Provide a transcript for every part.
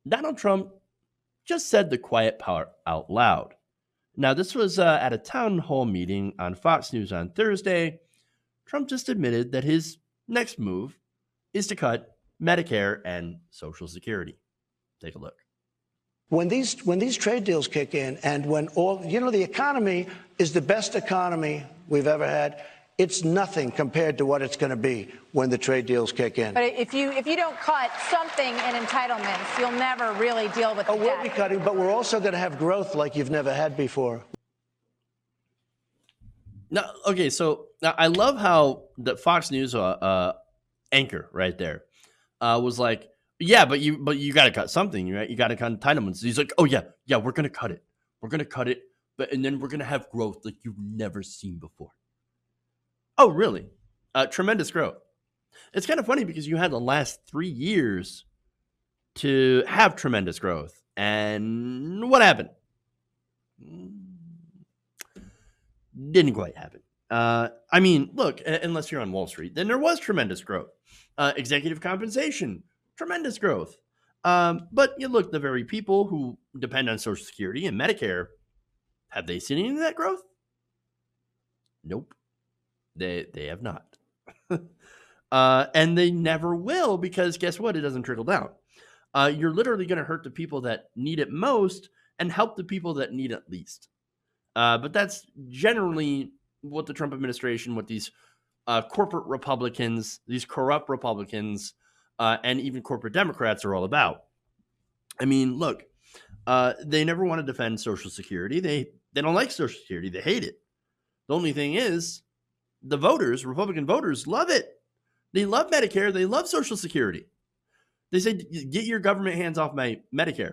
Donald Trump just said the quiet part out loud. Now, this was at a town hall meeting on Fox News on Thursday. Trump just admitted that his next move is to cut Medicare and Social Security. Take a look. When these trade deals kick in, and when the economy is the best economy we've ever had, it's nothing compared to what it's going to be when the trade deals kick in. But if you don't cut something in entitlements, you'll never really deal with the debt. We'll be cutting, but we're also going to have growth like you've never had before. Now, okay, so now I love how the Fox News anchor right there was like, yeah, but you got to cut something, right? You got to cut entitlements. He's like, oh yeah, we're gonna cut it, and then we're gonna have growth like you've never seen before. Oh, really? Tremendous growth. It's kind of funny because you had the last 3 years to have tremendous growth, and what happened? Didn't quite happen. I mean, look, unless you're on Wall Street, then there was tremendous growth. Executive compensation, tremendous growth. But you look, the very people who depend on Social Security and Medicare, have they seen any of that growth? Nope. They have not. And they never will, because guess what? It doesn't trickle down. You're literally going to hurt the people that need it most and help the people that need it least. But that's generally what the Trump administration, what these corporate Republicans, these corrupt Republicans, and even corporate Democrats are all about. I mean, look, they never want to defend Social Security. They don't like Social Security. They hate it. The only thing is, the voters, Republican voters, love it. They love Medicare. They love Social Security. They say, get your government hands off my Medicare,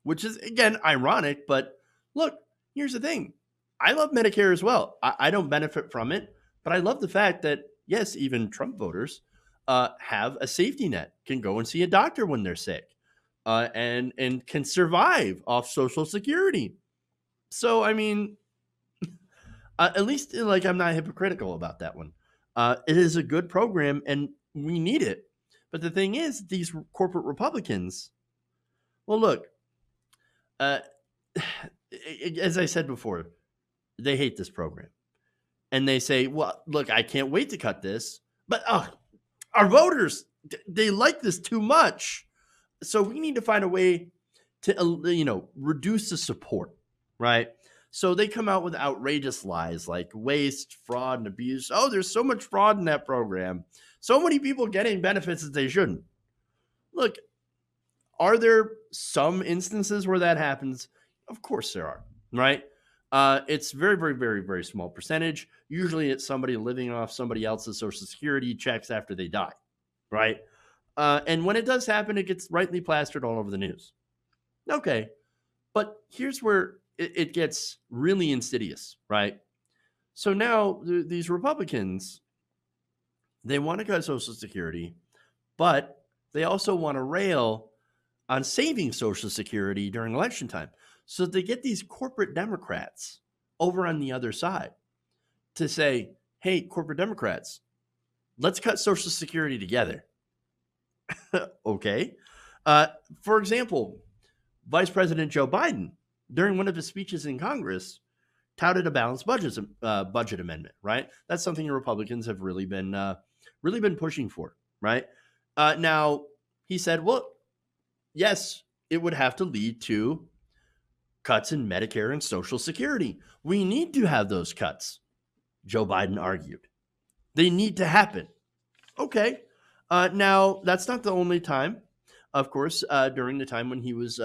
which is, again, ironic. But look, here's the thing. I love Medicare as well. I don't benefit from it, but I love the fact that, yes, even Trump voters have a safety net, can go and see a doctor when they're sick, and can survive off Social Security. So, I mean, at least like I'm not hypocritical about that one. It is a good program and we need it. But the thing is, these corporate Republicans, well, look, as I said before, they hate this program. And they say, well, look, I can't wait to cut this. But our voters, they like this too much. So we need to find a way to, reduce the support, right? So they come out with outrageous lies like waste, fraud, and abuse. Oh, there's so much fraud in that program. So many people getting benefits that they shouldn't. Look, are there some instances where that happens? Of course there are, right? It's very, very, very, very small percentage. Usually it's somebody living off somebody else's Social Security checks after they die, right? And when it does happen, it gets rightly plastered all over the news. Okay, but here's where it gets really insidious, right? So now these Republicans, they want to cut Social Security, but they also want to rail on saving Social Security during election time. So they get these corporate Democrats over on the other side to say, hey, corporate Democrats, let's cut Social Security together. Okay. For example, Vice President Joe Biden, during one of his speeches in Congress, touted a balanced budget amendment, right? That's something the Republicans have really been pushing for, right? Now, he said, well, yes, it would have to lead to cuts in Medicare and Social Security. We need to have those cuts, Joe Biden argued. They need to happen. Okay. Now, that's not the only time. Of course, during the time when he was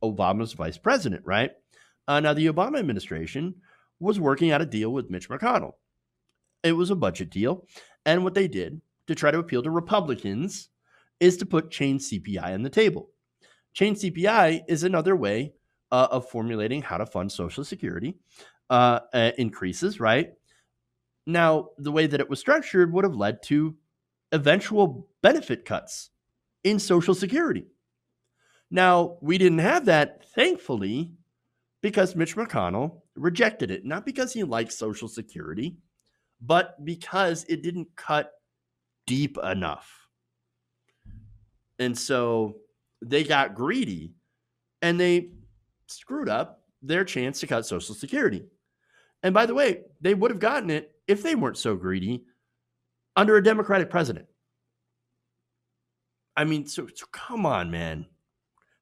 Obama's vice president, right? Now, the Obama administration was working out a deal with Mitch McConnell. It was a budget deal. And what they did to try to appeal to Republicans is to put chain CPI on the table. Chain CPI is another way of formulating how to fund Social Security increases, right? Now, the way that it was structured would have led to eventual benefit cuts in Social Security. Now, we didn't have that, thankfully, because Mitch McConnell rejected it. Not because he liked Social Security, but because it didn't cut deep enough. And so they got greedy and they screwed up their chance to cut Social Security. And by the way, they would have gotten it if they weren't so greedy under a Democratic president. I mean, so come on, man.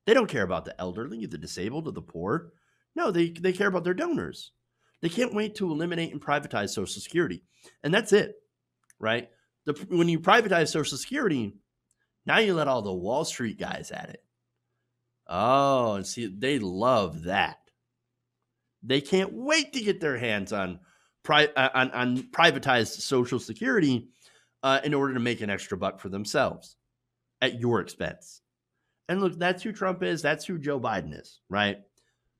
They don't care about the elderly, the disabled, or the poor. No, they care about their donors. They can't wait to eliminate and privatize Social Security. And that's it, right? When you privatize Social Security, now you let all the Wall Street guys at it. Oh, and see, they love that. They can't wait to get their hands on privatized Social Security in order to make an extra buck for themselves at your expense. And look, that's who Trump is. That's who Joe Biden is, right?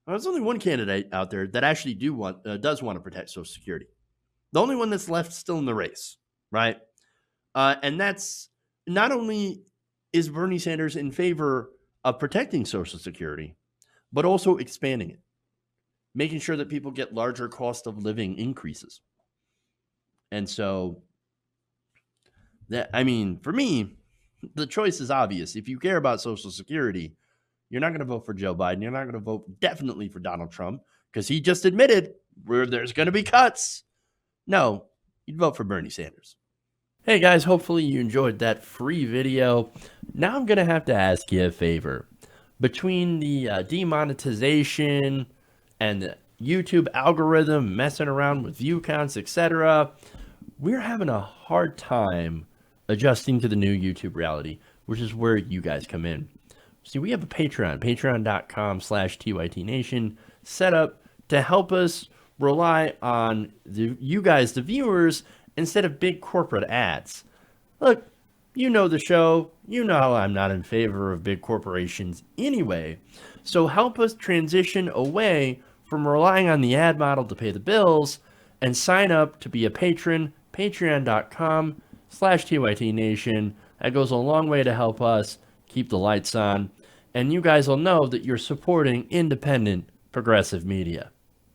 Well, there's only one candidate out there that actually does want to protect Social Security. The only one that's left still in the race, right? And that's not only is Bernie Sanders in favor of protecting Social Security, but also expanding it, making sure that people get larger cost of living increases. And so, for me, the choice is obvious. If you care about Social Security, you're not going to vote for Joe Biden. You're not going to vote definitely for Donald Trump because he just admitted where there's going to be cuts. No, you'd vote for Bernie Sanders. Hey guys, hopefully you enjoyed that free video. Now I'm going to have to ask you a favor. Between the demonetization and the YouTube algorithm messing around with view counts, etc., we're having a hard time adjusting to the new YouTube reality, which is where you guys come in. See, we have a patreon.com/TYTNation set up to help us rely on you guys, the viewers, instead of big corporate ads. Look, you know the show. You know I'm not in favor of big corporations anyway. So help us transition away from relying on the ad model to pay the bills and sign up to be a patron, patreon.com/TYTNation. That goes a long way to help us keep the lights on. And you guys will know that you're supporting independent progressive media.